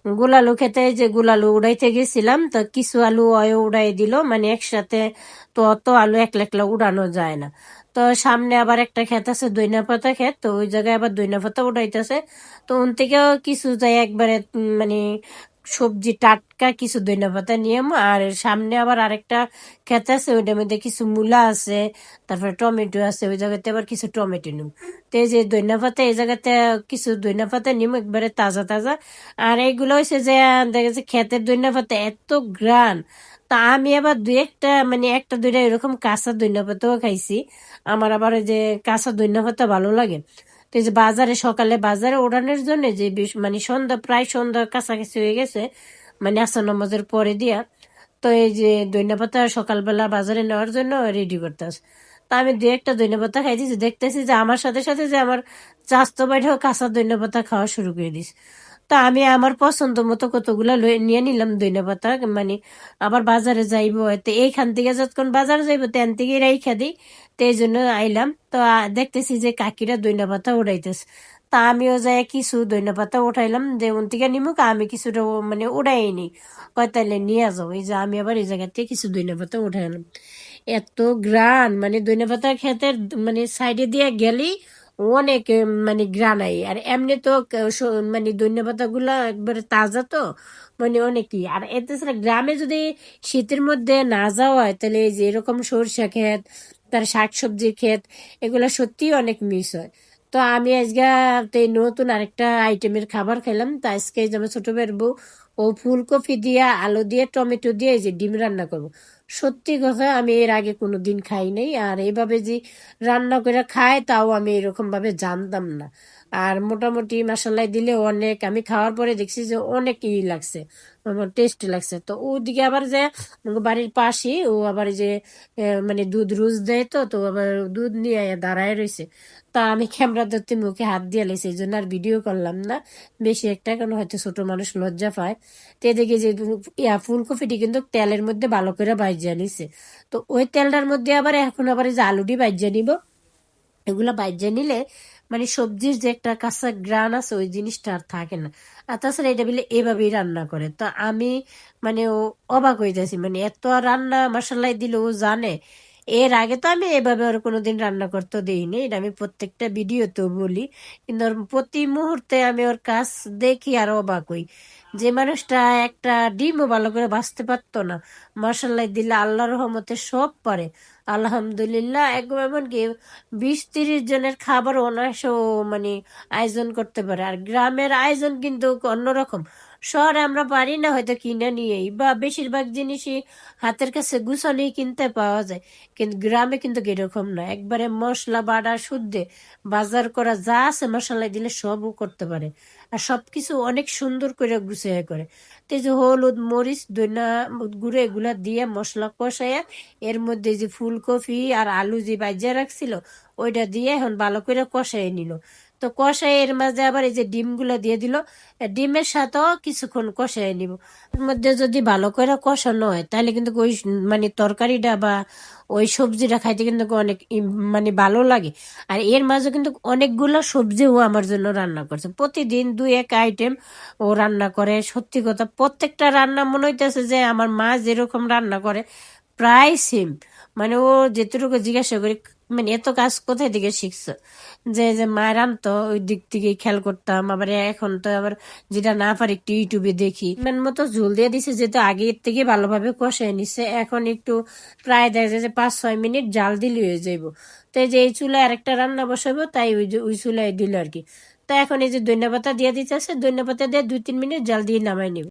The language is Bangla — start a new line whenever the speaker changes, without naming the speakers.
গোলালু খেতে যে গোলালু উড়াইতে গেছিলাম, তো কিছু আলু উড়াই দিল, মানে একসাথে তো অত আলু একলা একলা উড়ানো যায় না। তো সামনে আবার একটা ক্ষেত আছে দইনা পাতা ক্ষেত, তো ওই জায়গায় আবার দইনা পাতা উড়াইতেছে। তো ওন থেকেও কিছু যায় একবারে মানে সবজি টাটকা কিছু দইনা পাতা নিয়ে আর সামনে আবার আরেকটা ক্ষেত আছে, ওইটার মধ্যে কিছু মূলা আছে, তারপরে টমেটো আছে, ওই জায়গাতে আবার কিছু টমেটো নিম। তো এই যে দইনা পাতা এই জায়গাতে কিছু দইনা পাতা নিম একবারে তাজা তাজা। আর এইগুলো হয়েছে যে দেখা যাচ্ছে ক্ষেতের দইনা পাতা এত গ্রান। তা আমি আবার দুই একটা মানে একটা দুইটা এরকম কাঁচা দইনা পাতাও খাইছি। আমার আবার ওই যে কাঁচা দইনা পাতা ভালো লাগে। তো এই যে বাজারে সকালে বাজারে ওড়ানোর জন্য যে মানে সন্ধ্যা প্রায় সন্ধ্যা কাছাকাছি হয়ে গেছে, মানে আসর নামাজের পরে দিয়া। তো এই যে দইনা পাতা সকালবেলা বাজারে নেওয়ার জন্য রেডি করতেছে। তা আমি দুই একটা দইনা পাতা খাইতেছি, দেখতেছি যে আমার সাথে সাথে যে আমার চাস্তো বাইরেও কাঁচা দইনা পাতা খাওয়া শুরু করে দিছে। তা আমি আমার পছন্দ মতো কতগুলা নিয়ে নিলাম দইনা পাতা, মানে আবার বাজারে যাইবো, তো এইখান থেকে যতক্ষণ বাজারে যাইবো তেন থেকে রাইখা দিই। তো এই জন্য আইলাম, তো দেখতেছি যে কাকিরা দইনা পাতা উড়াইতেছে। তা আমিও যাই কিছু দইনা পাতা উঠাইলাম, যে ওন থেকে নিমুক আমি কিছুটা মানে উড়াই নি। কয় তাইলে নিয়ে যাও, এই যে আমি আবার এই জায়গা থেকে কিছু দইনা পাতা উঠাইলাম। এত গ্রান, মানে দইনা পাতা ক্ষেতের মানে সাইডে দিয়ে গেলি অনেক মানে গ্রানাই। আর এমনি তো মানে ধনিয়া পাতা গুলা একবারে তাজা, তো মানে অনেকই। আর এতে ছাড়া গ্রামে যদি শীতের মধ্যে না যাওয়া হয়, তাহলে এই যে এরকম সরষা ক্ষেত, তার শাকসবজির ক্ষেত, এগুলো সত্যি অনেক মিস হয়। তো আমি আজকে তো এই নতুন আরেকটা আইটেমের খাবার খেলাম। তো আজকে যেমন ছোট বের বউ ও ফুলকপি দিয়ে আলু দিয়ে টমেটো দিয়ে এই যে ডিম রান্না করবো। সত্যি কথা আমি এর আগে কোনো দিন খাই নাই, আর এইভাবে যে রান্না করে খায় তাও আমি এরকম ভাবে জানতাম না। আর মোটামুটি মশলাই দিলে অনেক, আমি খাওয়ার পরে দেখছি যে অনেক ই লাগছে, আমার টেস্টি লাগছে। তো ওদিকে আবার যে বাড়ির পাশে ও আবার যে মানে দুধ রোজ দেয়, তো তো আবার দুধ নিয়ে দাঁড়ায় রয়েছে। তা আমি ক্যামেরা ধরতে মুখে হাত দিয়ে লেছি, এই জন্য আর ভিডিও করলাম না বেশি একটা, কারণ হয়তো ছোট মানুষ লজ্জা পায়। তো এদিকে যে ফুলকপিটি কিন্তু তেলের মধ্যে ভালো করে ভাজিয়ে নিছে। তো ওই তেলটার মধ্যে আবার এখন আবার এই যে আলুটি ভাজিয়ে নিব। এগুলা ভাজিয়ে নিলে মানে সবজির যে একটা কাঁচা গ্রান আছে ওই জিনিসটা আর থাকে না। আর তাছাড়া এটা বলে এভাবেই রান্না করে, তো আমি মানে ও অবাক হয়ে যাচ্ছি, মানে এত রান্না মশলাই দিলে ও জানে। এর আগে তো আমি এভাবে আর কোনোদিন রান্না করতে দিইনি, এটা আমি প্রত্যেকটা ভিডিওতেও বলি। কিন্তু ওর প্রতি মুহূর্তে আমি ওর কাজ দেখি আর অবাক হই। যে মানুষটা একটা ডিমও ভালো করে ভাজতে পারতো না, মশলাই দিলে আল্লাহর রহমতে সব পারে। আলহামদুলিল্লাহ, একদম এমনকি 20-30 জনের খাবার অনায়াসে মানে আয়োজন করতে পারে। আর গ্রামের আয়োজন কিন্তু অন্যরকম। শহরে আমরা পারি না হয়তো কিনে নিয়েই, বা বেশিরভাগ জিনিসই হাতের কাছে গুছানোই কিনতে পাওয়া যায়। কিন্তু গ্রামে কিন্তু এরকম না, একবারে মশলা বাটা শুদ্ধে বাজার করা যা আছে মশলা দিলে সবও করতে পারে। আর সবকিছু অনেক সুন্দর করে গুছিয়ে করে। তো এই যে হলুদ মরিচ ধনিয়া গুঁড়ো এগুলা দিয়ে মশলা কষাইয়া এর মধ্যে যে ফুলকপি আর আলু যে ভাজিয়া রাখছিল ওইটা দিয়ে এখন ভালো করে কষাই নিল। তো কষাই এর মাঝে আবার এই যে ডিমগুলো দিয়ে দিল, ডিমের সাথেও কিছুক্ষণ কষাই নিব। এর মধ্যে যদি ভালো করে কষানো হয় তাহলে কিন্তু ওই মানে তরকারিটা বা ওই সবজিটা খাইতে কিন্তু অনেক মানে ভালো লাগে। আর এর মাঝে কিন্তু অনেকগুলো সবজিও আমার জন্য রান্না করছে, প্রতিদিন 2-1 আইটেম ও রান্না করে। সত্যি কথা প্রত্যেকটা রান্না মনে হইতেছে যে আমার মা যেরকম রান্না করে প্রায় সেম। মানে ও যেটুকু জিজ্ঞাসা করি মানে এত কাজ কোথায় থেকে শিখছো, যে যে মায়ের আনতো ওই দিক থেকে খেয়াল করতাম। আবার এখন তো আবার যেটা না পারি একটু ইউটিউবে দেখি। মানে মতো ঝোল দিয়ে দিছে, যেহেতু আগের থেকে ভালোভাবে কষায় নিছে, এখন একটু প্রায় দেখা যায় যে 5-6 মিনিট জাল দিলে হয়ে যাইব। তো এই যে এই চুলায় আরেকটা রান্না বসাবো, তাই ওই যে ওই চুলায় দিল আর কি। তো এখন এই যে ধনিয়া পাতা দিয়ে দিতেছে, ধনিয়া পাতা দিয়ে 2-3 মিনিট জাল দিয়ে নামাই নিব।